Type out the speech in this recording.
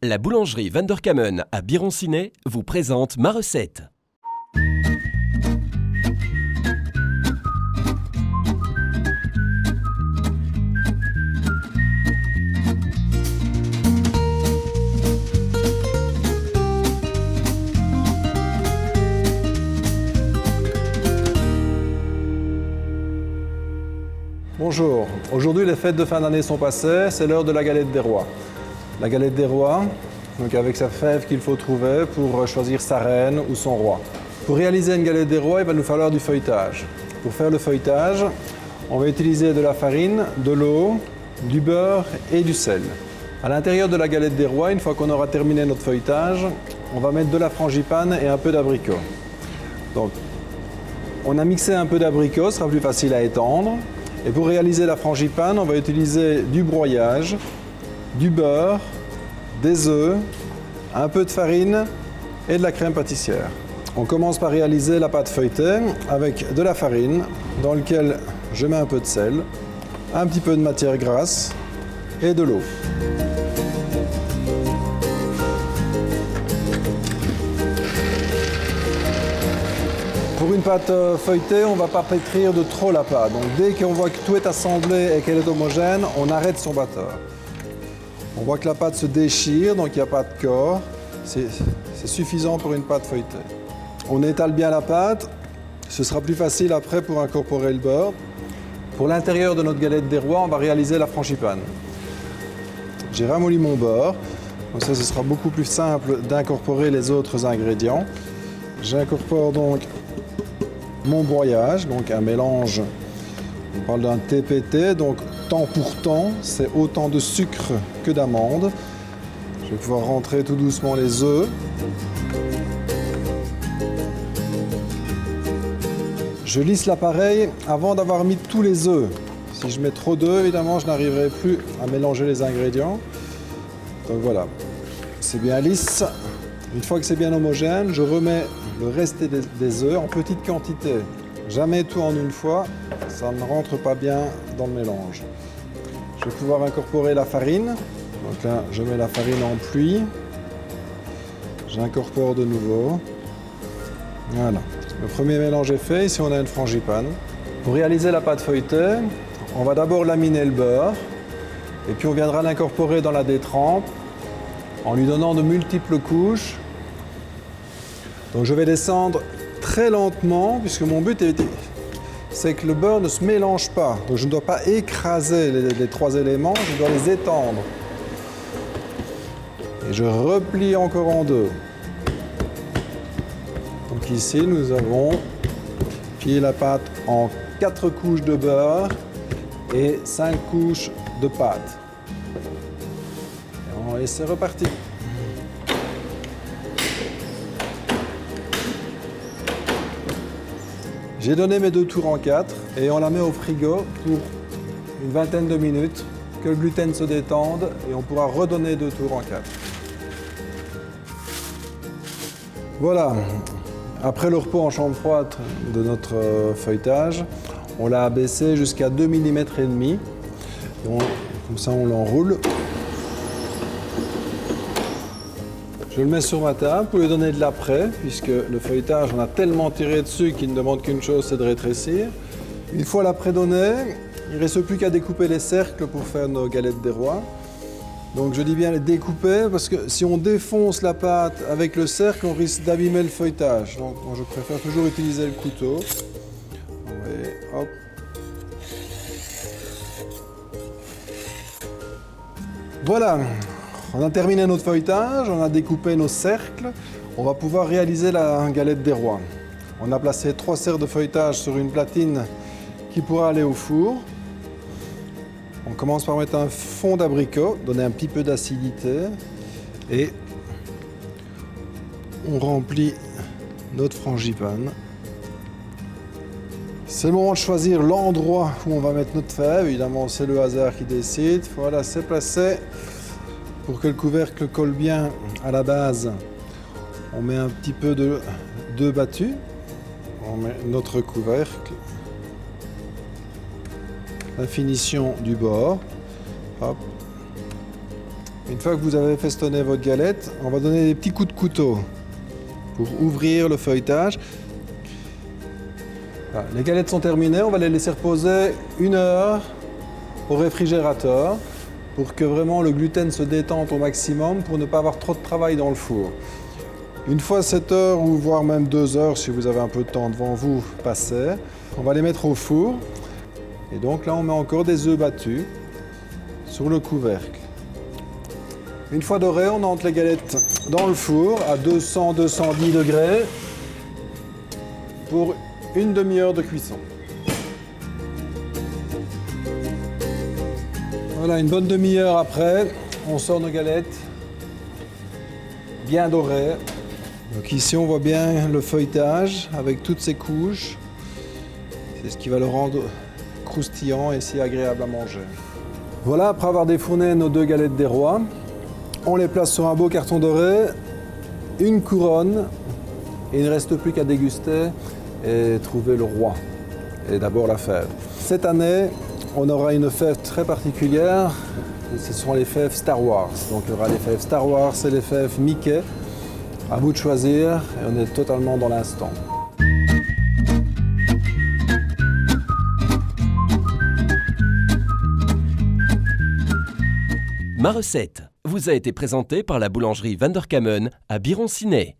La boulangerie Van der Kamen à Biron-Cinet vous présente ma recette. Bonjour, aujourd'hui les fêtes de fin d'année sont passées, c'est l'heure de la galette des rois. La galette des rois, donc avec sa fève qu'il faut trouver pour choisir sa reine ou son roi. Pour réaliser une galette des rois, il va nous falloir du feuilletage. Pour faire le feuilletage, on va utiliser de la farine, de l'eau, du beurre et du sel. À l'intérieur de la galette des rois, une fois qu'on aura terminé notre feuilletage, on va mettre de la frangipane et un peu d'abricot. Donc, on a mixé un peu d'abricot, ce sera plus facile à étendre. Et pour réaliser la frangipane, on va utiliser du broyage, du beurre, des œufs, un peu de farine et de la crème pâtissière. On commence par réaliser la pâte feuilletée avec de la farine dans laquelle je mets un peu de sel, un petit peu de matière grasse et de l'eau. Pour une pâte feuilletée, on ne va pas pétrir de trop la pâte. Donc dès qu'on voit que tout est assemblé et qu'elle est homogène, on arrête son batteur. On voit que la pâte se déchire, donc il n'y a pas de corps. C'est suffisant pour une pâte feuilletée. On étale bien la pâte. Ce sera plus facile après pour incorporer le beurre. Pour l'intérieur de notre galette des rois, on va réaliser la frangipane. J'ai ramolli mon beurre. Donc ça, ce sera beaucoup plus simple d'incorporer les autres ingrédients. J'incorpore donc mon broyage, donc un mélange, on parle d'un TPT, donc temps pour temps, c'est autant de sucre que d'amandes. Je vais pouvoir rentrer tout doucement les œufs. Je lisse l'appareil avant d'avoir mis tous les œufs. Si je mets trop d'œufs, évidemment, je n'arriverai plus à mélanger les ingrédients. Donc voilà, c'est bien lisse. Une fois que c'est bien homogène, je remets le reste des œufs en petite quantité. Jamais tout en une fois, ça ne rentre pas bien dans le mélange. Je vais pouvoir incorporer la farine. Donc là, je mets la farine en pluie. J'incorpore de nouveau. Voilà. Le premier mélange est fait. Ici, on a une frangipane. Pour réaliser la pâte feuilletée, on va d'abord laminer le beurre. Et puis, on viendra l'incorporer dans la détrempe en lui donnant de multiples couches. Donc je vais descendre très lentement, puisque mon but c'est que le beurre ne se mélange pas. Donc je ne dois pas écraser les trois éléments, je dois les étendre. Et je replie encore en deux. Donc ici, nous avons plié la pâte en 4 couches de beurre et 5 couches de pâte. Et c'est reparti. J'ai donné mes 2 tours en 4 et on la met au frigo pour une vingtaine de minutes, que le gluten se détende et on pourra redonner 2 tours en 4. Voilà, après le repos en chambre froide de notre feuilletage, on l'a abaissé jusqu'à 2 mm et demi. Comme ça on l'enroule. Je le mets sur ma table pour lui donner de l'après, puisque le feuilletage, on a tellement tiré dessus qu'il ne demande qu'une chose, c'est de rétrécir. Une fois l'après donné, il ne reste plus qu'à découper les cercles pour faire nos galettes des rois. Donc je dis bien les découper, parce que si on défonce la pâte avec le cercle, on risque d'abîmer le feuilletage. Donc moi, je préfère toujours utiliser le couteau. Et hop. Voilà. On a terminé notre feuilletage, on a découpé nos cercles. On va pouvoir réaliser la galette des rois. On a placé 3 cercles de feuilletage sur une platine qui pourra aller au four. On commence par mettre un fond d'abricot, donner un petit peu d'acidité. Et on remplit notre frangipane. C'est le moment de choisir l'endroit où on va mettre notre fève. Évidemment, c'est le hasard qui décide. Voilà, c'est placé. Pour que le couvercle colle bien à la base, on met un petit peu d'œuf battu. On met notre couvercle. La finition du bord. Hop. Une fois que vous avez festonné votre galette, on va donner des petits coups de couteau pour ouvrir le feuilletage. Voilà, les galettes sont terminées, on va les laisser reposer 1 heure au réfrigérateur pour que vraiment le gluten se détende au maximum pour ne pas avoir trop de travail dans le four. Une fois 7 heures ou voire même 2 heures, si vous avez un peu de temps devant vous, passé, on va les mettre au four. Et donc là, on met encore des œufs battus sur le couvercle. Une fois doré, on entre les galettes dans le four à 200-210 degrés pour une demi-heure de cuisson. Voilà, une bonne demi-heure après, on sort nos galettes bien dorées. Donc ici, on voit bien le feuilletage avec toutes ces couches. C'est ce qui va le rendre croustillant et si agréable à manger. Voilà, après avoir défourné nos 2 galettes des rois, on les place sur un beau carton doré, une couronne, et il ne reste plus qu'à déguster et trouver le roi, et d'abord la fève. Cette année, on aura une fève très particulière, ce sont les fèves Star Wars. Donc il y aura les fèves Star Wars et les fèves Mickey. À vous de choisir, et on est totalement dans l'instant. Ma recette vous a été présentée par la boulangerie Vanderkamen à Biron-Cinet.